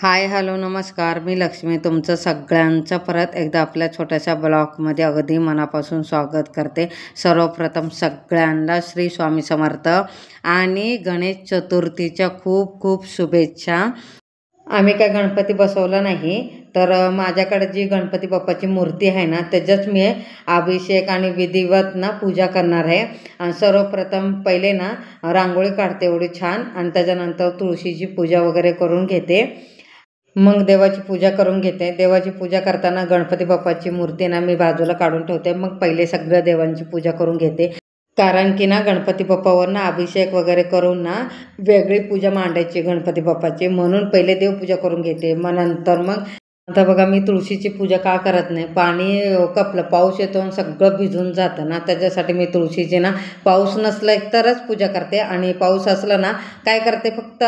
Hi hello नमस्कार, मी लक्ष्मी तुमचं सगळ्यांचं परत एकदा आपल्या छोट्याशा ब्लॉगमध्ये अगदी मनापासून स्वागत करते। सर्वप्रथम सगळ्यांना श्री स्वामी समर्थ आणि गणेश चतुर्थीच्या खूप खूप शुभेच्छा। आम्ही काय गणपती बसवला नाही, तर माझ्याकडे जी गणपती बाप्पाची मूर्ती आहे ना, त्याच्याच मी अभिषेक आणि विधिवत ना पूजा करणार आहे। आणि सर्वप्रथम पहिले ना रांगोळी काढते एवढी छान, आणि त्याच्यानंतर तुळशीची पूजा वगैरे करून घेते। मग देवाची पूजा करून घेते। देवाची पूजा करताना गणपती बाप्पाची मूर्ती ना मी बाजूला काढून ठेवते। मग पहिले सगळ्या देवांची पूजा करून घेते, कारण की ना गणपती बाप्पावर ना अभिषेक वगैरे करून ना वेगळी पूजा मांडायची गणपती बाप्पाची, म्हणून पहिले देवपूजा करून घेते। मग नंतर आता बघा मी तुळशीची पूजा का करत नाही, पाणी कपलं, पाऊस येतो आणि सगळं भिजून जातं ना, त्याच्यासाठी मी तुळशीची ना पाऊस नसला तरच पूजा करते, आणि पाऊस असला ना काय करते, फक्त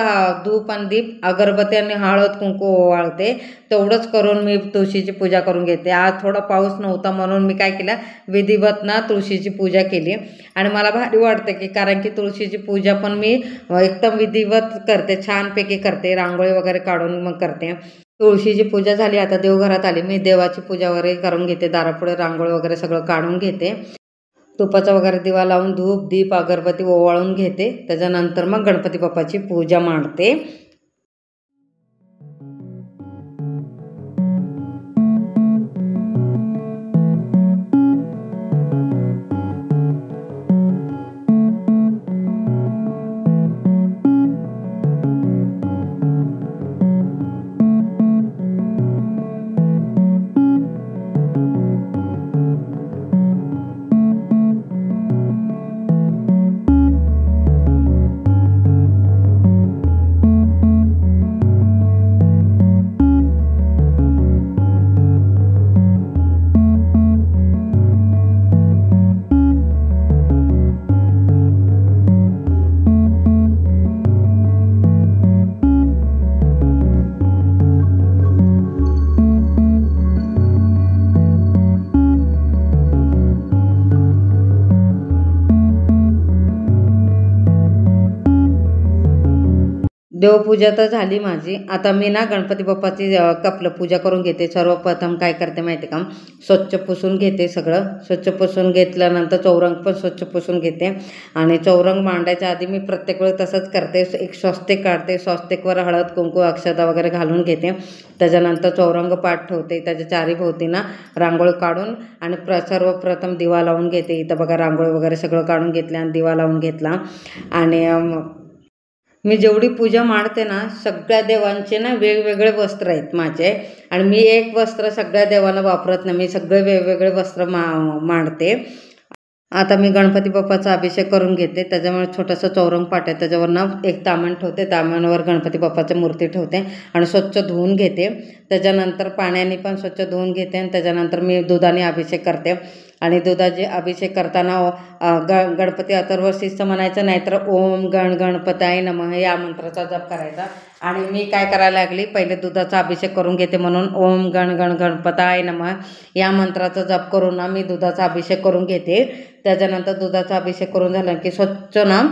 धूप आणि दीप अगरबत्ती आणि हळद कुंकू ओवाळते, तेवढंच करून मी तुळशीची पूजा करून घेते। आज थोडा पाऊस नव्हता म्हणून मी काय केलं, विधिवत ना तुळशीची पूजा केली। आणि मला भारी वाटते की, कारण की तुळशीची पूजा पण मी एकदम विधिवत करते, छानपैकी करते, रांगोळी वगैरे काढून मग करते। तुळशीची पूजा झाली, आता देवघरात आली, मी देवाची पूजा वगैरे करून घेते, दारापुढे रांगोळी वगैरे सगळं काढून घेते, तुपाचा वगैरे दिवा लावून धूप दीप अगरबत्ती ओवाळून घेते। त्याच्यानंतर मग गणपती बाप्पाची पूजा मांडते। देवपूजा तर झाली माझी। आता मी ना गणपती बाप्पाची कपलं पूजा करून घेते। सर्वप्रथम काय करते माहिती का, स्वच्छ पुसून घेते, सगळं स्वच्छ पुसून घेतल्यानंतर चौरंग पण स्वच्छ पुसून घेते। आणि चौरंग मांडायच्या आधी मी प्रत्येक वेळी तसंच करते, एक स्वस्तिक काढते, स्वस्तिकवर हळद कुंकू अक्षता वगैरे घालून घेते। त्याच्यानंतर चौरंग पाठ ठेवते, त्याच्या चारी भोवती ना रांगोळी काढून आणि सर्वप्रथम दिवा लावून घेते। इथं बघा रांगोळी वगैरे सगळं काढून घेतलं आणि दिवा लावून घेतला। आणि मी जेवढी पूजा मांडते ना, सगळ्या देवांचे ना वेगवेगळे वस्त्र आहेत माझे, आणि मी एक वस्त्र सगळ्या देवांना वापरत नाही, मी सगळे वेगवेगळे वस्त्र मांडते। आता मी गणपती बाप्पाचा अभिषेक करून घेते, त्याच्यामुळे छोटंसं चौरंग पाट आहे, त्याच्यावर ना एक तामण ठेवते, तामणावर गणपती बाप्पाची मूर्ती ठेवते आणि स्वच्छ धुवून घेते। त्याच्यानंतर पाण्याने पण स्वच्छ धुवून घेते, आणि त्याच्यानंतर मी दुधाने अभिषेक करते। आणि दुधाचे अभिषेक करताना गणपती अथर्वशीर्ष म्हणायचं, नाहीतर ओम गण गणपताय नमः या मंत्राचा जप करायचा। आणि मी काय करायला लागली, पहिले दुधाचा अभिषेक करून घेते, म्हणून ओम गण गण गणपताय नमः या मंत्राचा जप करून ना मी दुधाचा अभिषेक करून घेते। त्याच्यानंतर दुधाचा अभिषेक करून झाला की स्वच्छ ना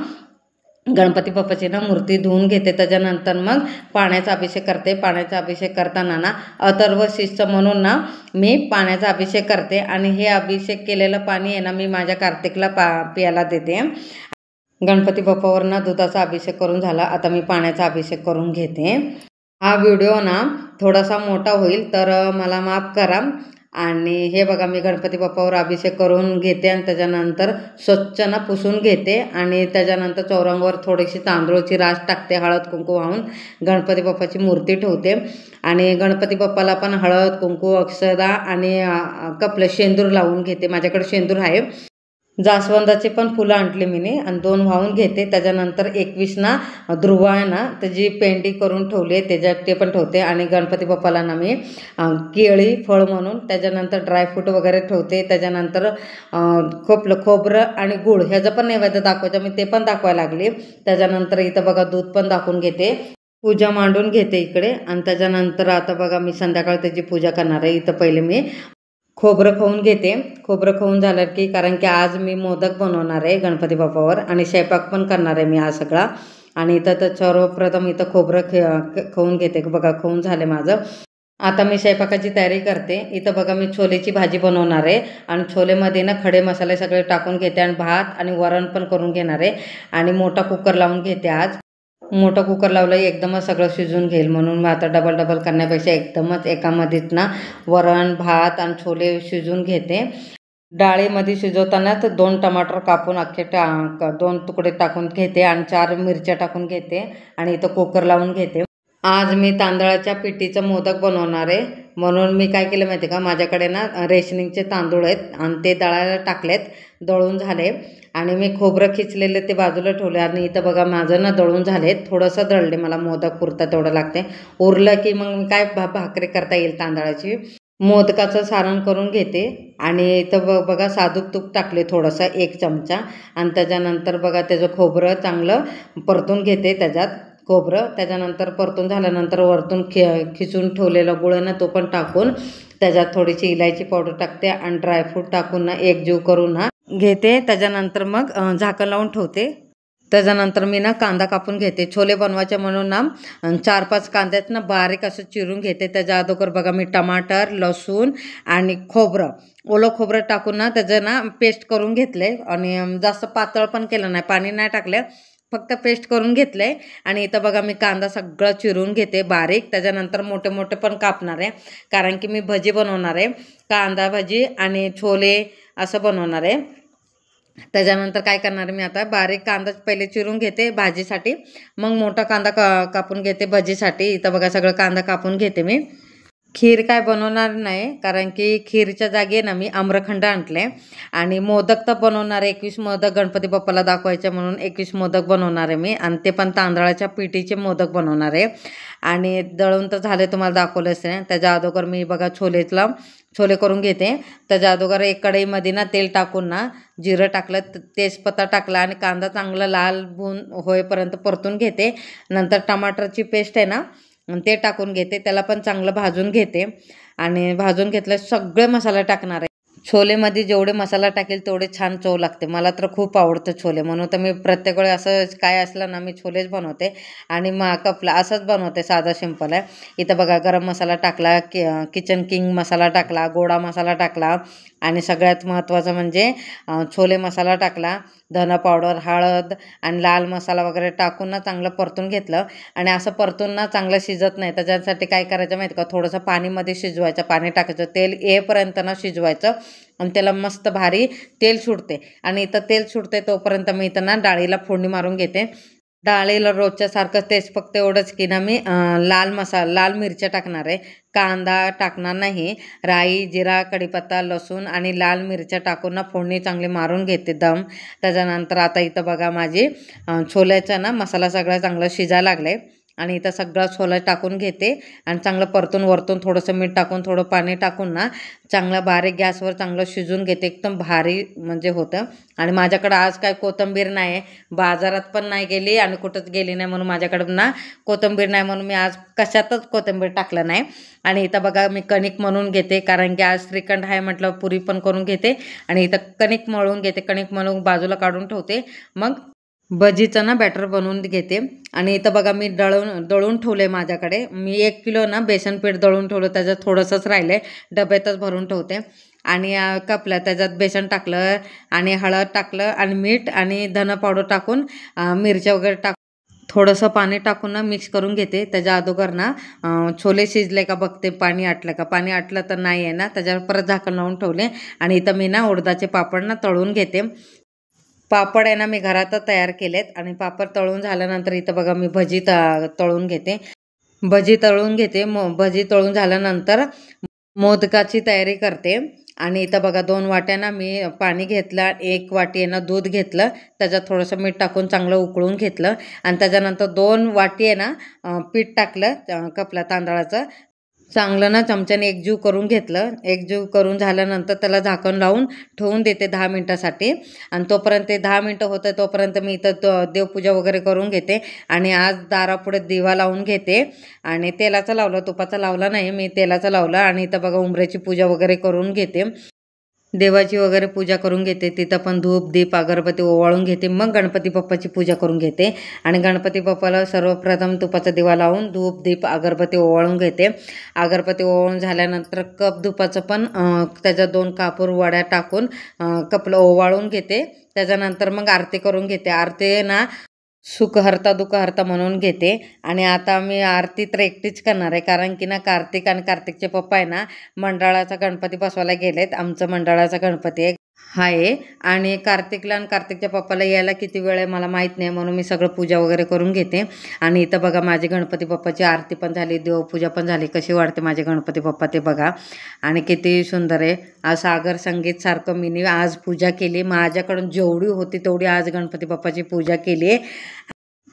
गणपती बाप्पाची ना मूर्ती धुवून घेते। त्याच्यानंतर मग पाण्याचा अभिषेक करते। पाण्याचा अभिषेक करताना ना अथर्वशीर्ष म्हणून ना मी पाण्याचा अभिषेक करते, आणि हे अभिषेक केलेलं पाणी आहे ना मी माझ्या कार्तिकला प्यायला देते। गणपती बाप्पावर ना दुधाचा अभिषेक करून झाला, आता मी पाण्याचा अभिषेक करून घेते। हा व्हिडिओ ना थोडासा मोठा होईल, तर मला माफ करा। आणि हे बघा मी गणपती बाप्पावर अभिषेक करून घेते, आणि त्याच्यानंतर स्वच्छ ना पुसून घेते, आणि त्याच्यानंतर चौरंगावर थोडीशी तांदूळची रास टाकते, हळद कुंकू वाहून गणपती बाप्पाची मूर्ती ठेवते। आणि गणपती बाप्पाला पण हळद कुंकू अक्षदा आणि कपलं शेंदूर लावून घेते, माझ्याकडे शेंदूर आहे, जास्वंदाचे पण फुलं आणले मीने, आणि 2 वाहून घेते। त्याच्यानंतर 21 ना ध्रुव आहे ना त्याची पेंडी करून ठेवली आहे, त्याच्यात ते पण ठेवते। आणि गणपती बाप्पाला ना मी केळी फळ म्हणून, त्याच्यानंतर ड्रायफ्रूट वगैरे ठेवते। त्याच्यानंतर खोबरं आणि गूळ ह्याचं पण नैवेद्य दाखवायचं, मी ते पण दाखवायला लागली। त्याच्यानंतर इथं बघा दूध पण दाखवून घेते, पूजा मांडून घेते इकडे। आणि त्याच्यानंतर आता बघा मी संध्याकाळी त्याची पूजा करणार आहे। इथं पहिले मी खोबरं खाऊन घेते। खोबरं खाऊन झालं की, कारण की आज मी मोदक बनवणार आहे गणपती बाप्पावर, आणि स्वयंपाक पण करणार आहे मी आज सगळा। आणि इथं तर सर्वप्रथम इथं खोबरं खाऊन घेते बघा. खाऊन झाले माझं. आता मी स्वयंपाकाची तयारी करते. इथं बघा मी छोलेची भाजी बनवणार आहे आणि छोलेमध्ये ना खडे मसाले सगळे टाकून घेते आणि भात आणि वरण पण करून घेणार आहे आणि मोठा कुकर लावून घेते. आज मोठा कुकर लावला एकदमच सगळं शिजून घेईल म्हणून मग आता डबल करण्यापेक्षा एकदमच एकामध्येच ना वरण भात आणि छोले शिजून घेते. डाळीमध्ये शिजवताना तर 2 टमाटर कापून अख्खे 2 तुकडे टाकून घेते आणि 4 मिरच्या टाकून घेते आणि इथं कुकर लावून घेते. आज मी तांदळाच्या पिठीचं मोदक बनवणार आहे म्हणून मी काय केलं माहिती आहे का, माझ्याकडे ना रेशनिंगचे तांदूळ आहेत आणि ते दळायला टाकलेत. दळून झाले आणि मी खोबरं खिचलेले ते बाजूला ठेवले आणि इथं बघा माझं ना दळून झाले. थोडंसं दळले, मला मोदक पुरता तेवढं लागते. उरलं की मग काय भाकरी करता येईल तांदळाची. मोदकाचं सारण करून घेते आणि इथं बघा साधूक तूप टाकले थोडंसं 1 चमचा आणि त्याच्यानंतर बघा त्याचं खोबरं चांगलं परतून घेते. त्याच्यानंतर परतून झाल्यानंतर वरतून खिचून ठेवलेला गुळ ना तो पण टाकून त्याच्यात थोडीशी इलायची पावडर टाकते आणि ड्रायफ्रूट टाकून ना एकजीव करून ना घेते. त्याच्यानंतर मग झाकण लावून ठेवते. त्याच्यानंतर मी ना कांदा कापून घेते. छोले बनवायचे म्हणून ना 4-5 कांद्यात ना बारीक असं चिरून घेते. त्याच्या अगोदर बघा मी टमाटर, लसूण आणि ओलं खोबरं टाकून ना त्याचं ना पेस्ट करून घेतले आणि जास्त पातळ पण केलं नाही, पाणी नाही टाकलं, फक्त पेस्ट करून घेतले. आणि इथं बघा मी कांदा सगळं चिरून घेते बारीक. त्याच्यानंतर मोठे मोठे पण कापणार आहे कारण की मी भजी बनवणार आहे, कांदा भजी आणि छोले असं बनवणार आहे. त्याच्यानंतर काय करणार मी आता बारीक कांदा पहिले चिरून घेते भाजीसाठी, मग मोठा कांदा कापून घेते भजीसाठी. इथं बघा सगळं कांदा कापून घेते मी. खीर काय बनवणार नाही कारण की खीरच्या जागी ना मी आम्रखंड आणले आणि मोदक तर बनवणार आहे. 21 मोदक गणपती बाप्पाला दाखवायचे म्हणून 21 मोदक बनवणार आहे मी आणि ते पण तांदळाच्या पिठीचे मोदक बनवणार आहे. आणि दळून तर झाले, तुम्हाला दाखवलेच आहे. त्याच्या अगोदर मी बघा छोले करून घेते. त्याच्या अगोदर एक कढईमध्ये ना तेल टाकून ना जिरं टाकलं, तेजपत्ता टाकला आणि कांदा चांगला लाल होईपर्यंत परतून घेते. नंतर टमाटरची पेस्ट आहे ना ते टाकून घेते, त्याला पण चांगलं भाजून घेते आणि भाजून घेतलं सगळे मसाले टाकणार आहे. छोलेमध्ये जेवढे मसाला टाकेल तेवढे छान चव लागते. मला तर खूप आवडतं छोले, म्हणून तर मी प्रत्येक वेळी असं काय असलं ना मी छोलेच बनवते आणि कपला असंच बनवते, साधा सिंपल आहे. इथं बघा गरम मसाला टाकला, किचन किंग मसाला टाकला, गोडा मसाला टाकला आणि सगळ्यात महत्त्वाचं म्हणजे छोले मसाला टाकला, धना पावडर, हळद आणि लाल मसाला वगैरे टाकून ना चांगलं परतून घेतलं. आणि असं परतून ना चांगलं शिजत नाही, त्याच्यासाठी काय करायचं माहिती का, थोडंसं पाणीमध्ये शिजवायचं, पाणी टाकायचं, तेल येईपर्यंत ना शिजवायचं आणि त्याला मस्त भारी तेल सुटते. आणि इथं तेल सुटते तोपर्यंत मी इथं ना डाळीला फोडणी मारून घेते. डाळीला रोजच्या सारखं तेच फक्त एवढंच की ना मी लाल मिरच्या टाकणार आहे, कांदा टाकणार नाही. राई, जिरा, कढीपत्ता, लसूण आणि लाल मिरच्या टाकून ना फोडणी चांगली मारून घेते दम. त्याच्यानंतर आता इथं बघा माझी छोल्याचा ना मसाला सगळा चांगला शिजायला लागलाय आणि इथं सगळा छोला टाकून घेते आणि चांगलं परतून वरतून थोडंसं मीठ टाकून थोडं पाणी टाकून ना चांगलं बारीक गॅसवर चांगलं शिजून घेते. एकदम भारी म्हणजे होतं. आणि माझ्याकडं आज काय कोथिंबीर नाही आहे, बाजारात पण नाही गेली आणि कुठंच गेली नाही म्हणून माझ्याकडं ना कोथिंबीर नाही, म्हणून मी आज कशातच कोथिंबीर टाकलं नाही. आणि इथं बघा मी कणिक मळून घेते कारण की आज श्रीखंड आहे म्हटलं पुरी पण करून घेते आणि इथं कणिक मळून घेते. कणिक मळून बाजूला काढून ठेवते, मग भजीचं ना बॅटर बनवून घेते. आणि इथं बघा मी दळून ठेवले, माझ्याकडे मी 1 किलो ना बेसन पीठ दळून ठेवलं, त्याच्यात थोडंसंच राहिले, डब्यातच भरून ठेवते. आणि कपला त्याच्यात बेसन टाकलं आणि हळद टाकलं आणि मीठ आणि धना पावडर टाकून मिरच्या वगैरे टाकून थोडंसं पाणी टाकून ना मिक्स करून घेते. त्याच्या अगोदर ना छोले शिजले का बघते, पाणी आटलं का, पाणी आटलं तर नाही आहे ना त्याच्यावर परत झाकण लावून ठेवले. आणि इथं मी ना उडदाचे पापड ना तळून घेते. पापड आहे ना मी घरातच तयार केलेत आणि पापड तळून झाल्यानंतर इथं बघा मी भजी तळून घेते. भजी तळून झाल्यानंतर मोदकाची तयारी करते. आणि इथं बघा 2 वाट्या ना मी पाणी घेतलं, 1 वाटी आहे ना दूध घेतलं, त्याच्यात थोडंसं मीठ टाकून चांगलं उकळून घेतलं आणि त्याच्यानंतर 2 वाटी आहे ना पीठ टाकलं कपला तांदळाचं, चांगलं ना चमच्याने एकजीव करून घेतलं. एकजीव करून झाल्यानंतर त्याला झाकण लावून ठेवून देते 10 मिनटासाठी. आणि तोपर्यंत ते 10 मिनटं होतं तोपर्यंत मी इथं देवपूजा वगैरे करून घेते. आणि आज दारापुढे दिवा लावून घेते आणि तेलाचा लावला, तुपाचा लावला नाही, मी तेलाचा लावला. आणि इथं बघा उंबऱ्याची पूजा वगैरे करून घेते. देवाची वगैरे पूजा करून घेते, तिथं पण धूप दीप अगरबत्ती ओवाळून घेते, मग गणपती बाप्पाची पूजा करून घेते. आणि गणपती बाप्पाला सर्वप्रथम तुपाचा दिवा लावून धूप दीप अगरबत्ती ओवाळून घेते. अगरबत्ती ओवाळून झाल्यानंतर कप धुपाचं पण त्याच्यात 2 कापूर वड्या टाकून कपलं ओवाळून घेते. त्याच्यानंतर मग आरती करून घेते. आरती ना सुखहर्ता दुःखहर्ता म्हणून घेते. आणि आता मी आरती तर एकटीच करणार आहे, कारण की ना कार्तिक आणि कार्तिकचे पप्पा आहे ना मंडळाचा गणपती बसवायला गेलेत. आमचं मंडळाचा गणपती आहे आणि कार्तिकला आणि कार्तिकच्या पप्पाला यायला किती वेळ आहे मला माहीत नाही, म्हणून मी सगळं पूजा वगैरे करून घेते. आणि इथं बघा माझी गणपती बाप्पाची आरती पण झाली, देवपूजा पण झाली. कशी वाटते माझे गणपती बाप्पा ते बघा, आणि किती सुंदर आहे. आज सागर संगीत सारखं मी आज पूजा केली. माझ्याकडून जेवढी होती तेवढी आज गणपती बाप्पाची पूजा केली आहे.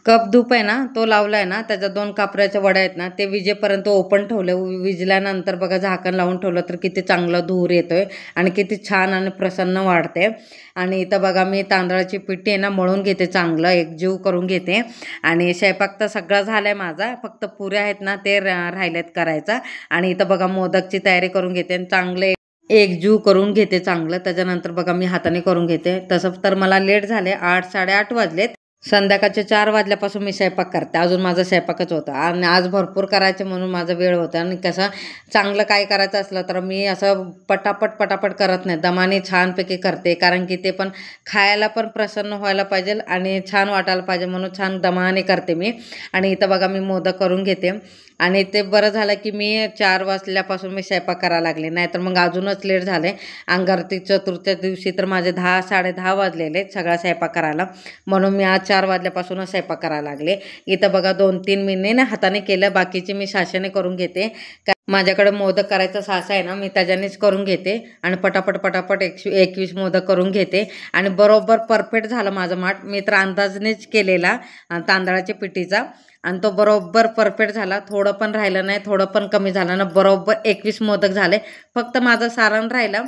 कप धूप आहे ना तो लावलाय ना, त्याच्या 2 कापराच्या वड्या आहेत ना ते विजेपर्यंत ओपन ठेवले. विजल्यानंतर बघा झाकण लावून ठेवलं तर किती चांगला धूर येतोय आणि किती छान आणि प्रसन्न वाटते. आणि इथं बघा मी तांदळाची पिठी आहे ना मळून घेते, चांगलं एकजीव करून घेते. आणि स्वयंपाक तर सगळा झालाय माझा, फक्त पुऱ्या आहेत ना ते राहिलेत करायचा. आणि इथं बघा मोदकची तयारी करून घेते आणि चांगले एकजीव करून घेते चांगलं. त्याच्यानंतर बघा मी हाताने करून घेते. तसं तर मला लेट झाले, 8 साडेआठ वाजलेत. संध्याकाळचे 4 वाजल्यापासून मी स्वयंपाक करते. अजून माझा स्वयंपाकच होता आणि आज भरपूर करायचं म्हणून माझा वेळ होता. आणि कसं चांगलं काय करायचं असलं तर मी असं पटापट करत नाही, दमाने छानपैकी करते. कारण की ते पण खायला पण प्रसन्न व्हायला पाहिजे आणि छान वाटायला पाहिजे, म्हणून छान दमाने करते मी. आणि इथं बघा मी मोदक करून घेते. आणि ते बरं झालं की मी 4 वाजल्यापासून मी स्वयंपाक करायला लागले, नाहीतर मग अजूनच लेट झाले. अंगारकी चतुर्थीच्या दिवशी तर माझे 10 साडेदहा वाजलेले सगळा स्वयंपाक करायला, म्हणून मी आज 4 वाजल्यापासूनच स्वयंपाक करायला लागले. इथं बघा 2-3 मी ना हाताने केलं, बाकीचे मी साशाने करून घेते. माझ्याकडे मोदक करायचा सासा आहे ना, मी त्याच्यानेच करून घेते आणि पटापट 21 मोदक करून घेते. आणि बरोबर परफेक्ट झालं माझं माठ. मी तर अंदाजनेच केलेला तांदळाच्या पिठीचा आणि तो बरोबर परफेक्ट झाला. थोडं पण राहिलं नाही, थोडं पण कमी झालं ना, बरोबर 21 मोदक झाले. फक्त माझं सारण राहिलं.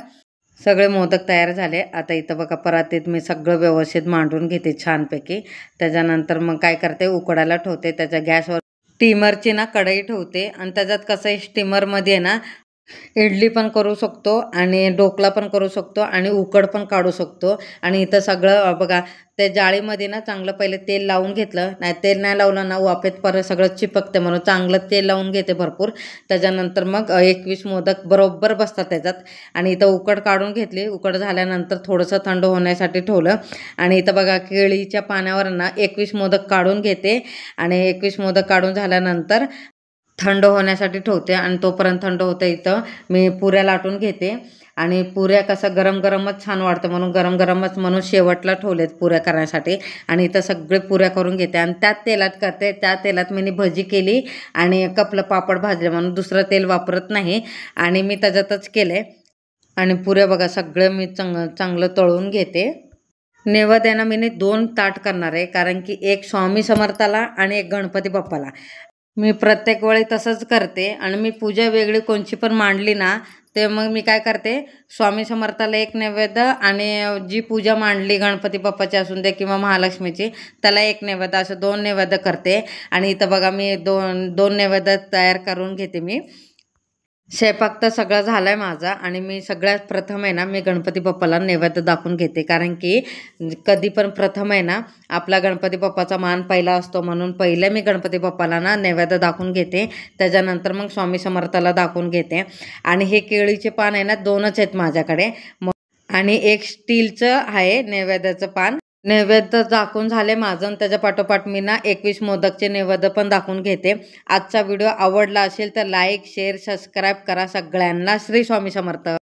सगळे मोदक तयार झाले. आता इथं बघा परातीत मी सगळं व्यवस्थित मांडून घेते छानपैकी. त्याच्यानंतर मग काय करते, उकडायला ठेवते. त्याच्या गॅसवर स्टीमरची ना कढई ठेवते आणि त्याच्यात कसं आहे स्टीमरमध्ये ना इडली पण करू शकतो आणि ढोकळा पण करू शकतो आणि उकड पण काढू शकतो. आणि इथं सगळं बघा त्या जाळीमध्ये ना चांगलं पहिले तेल लावून घेतलं. नाही तेल नाही लावलं ना वाफेत परत सगळं चिपकते, म्हणून चांगलं तेल लावून घेते भरपूर. त्याच्यानंतर मग 21 मोदक बरोबर बसतात त्याच्यात. आणि इथं उकड काढून घेतली. उकड झाल्यानंतर थोडंसं थंड होण्यासाठी ठेवलं. आणि इथं बघा केळीच्या पाण्यावर ना 21 मोदक काढून घेते. आणि 21 मोदक काढून झाल्यानंतर थंड होण्यासाठी ठेवते. आणि तोपर्यंत थंड होतं इथं मी पुऱ्या लाटून घेते. आणि पुऱ्या कसं गरम गरमच छान वाटतं, म्हणून गरम गरमच म्हणून शेवटला ठेवलेत पुऱ्या करण्यासाठी. आणि इथं सगळे पुऱ्या करून घेते आणि त्याच तेलात करते. त्या तेलात मी भजी केली आणि कपलं पापड भाजले, म्हणून दुसरं तेल वापरत नाही आणि मी त्याच्यातच केले. आणि पुऱ्या बघा सगळं मी चांगलं तळून घेते. नैवेद्यानं मी 2 ताट करणार आहे, कारण की एक स्वामी समर्थाला आणि एक गणपती बाप्पाला. मी प्रत्येक वेळी तसंच करते. आणि मी पूजा वेगळी कोणची पण मांडली ना, ते मग मी काय करते, स्वामी समर्थाला एक नैवेद्य आणि जी पूजा मांडली गणपती बाप्पाची असून दे किंवा महालक्ष्मीची त्याला एक नैवेद्य, असं 2 नैवेद्य करते. आणि इथं बघा मी दोन नैवेद्य तयार करून घेते मी. स्वयंपाक तर सगळा झालाय माझा. आणि मी सगळ्यात प्रथम आहे ना मी गणपती बाप्पाला नैवेद्य दाखवून घेते, कारण की कधी पण प्रथम आहे ना आपला गणपती बाप्पाचा मान पहिला असतो, म्हणून पहिले मी गणपती बाप्पाला ना नैवेद्य दाखवून घेते. त्याच्यानंतर मग स्वामी समर्थाला दाखवून घेते. आणि हे केळीचे पान आहे ना 2च आहेत माझ्याकडे, आणि एक स्टीलचं आहे नैवेद्याचं पान. नैवेद्य दाखवून झाले माझं. आणि त्याच्या पाठोपाठ मी ना 21 मोदकचे नैवेद्य पण दाखवून घेते. आजचा व्हिडिओ आवडला असेल तर लाईक शेअर सबस्क्राईब करा सगळ्यांना. श्री स्वामी समर्थ.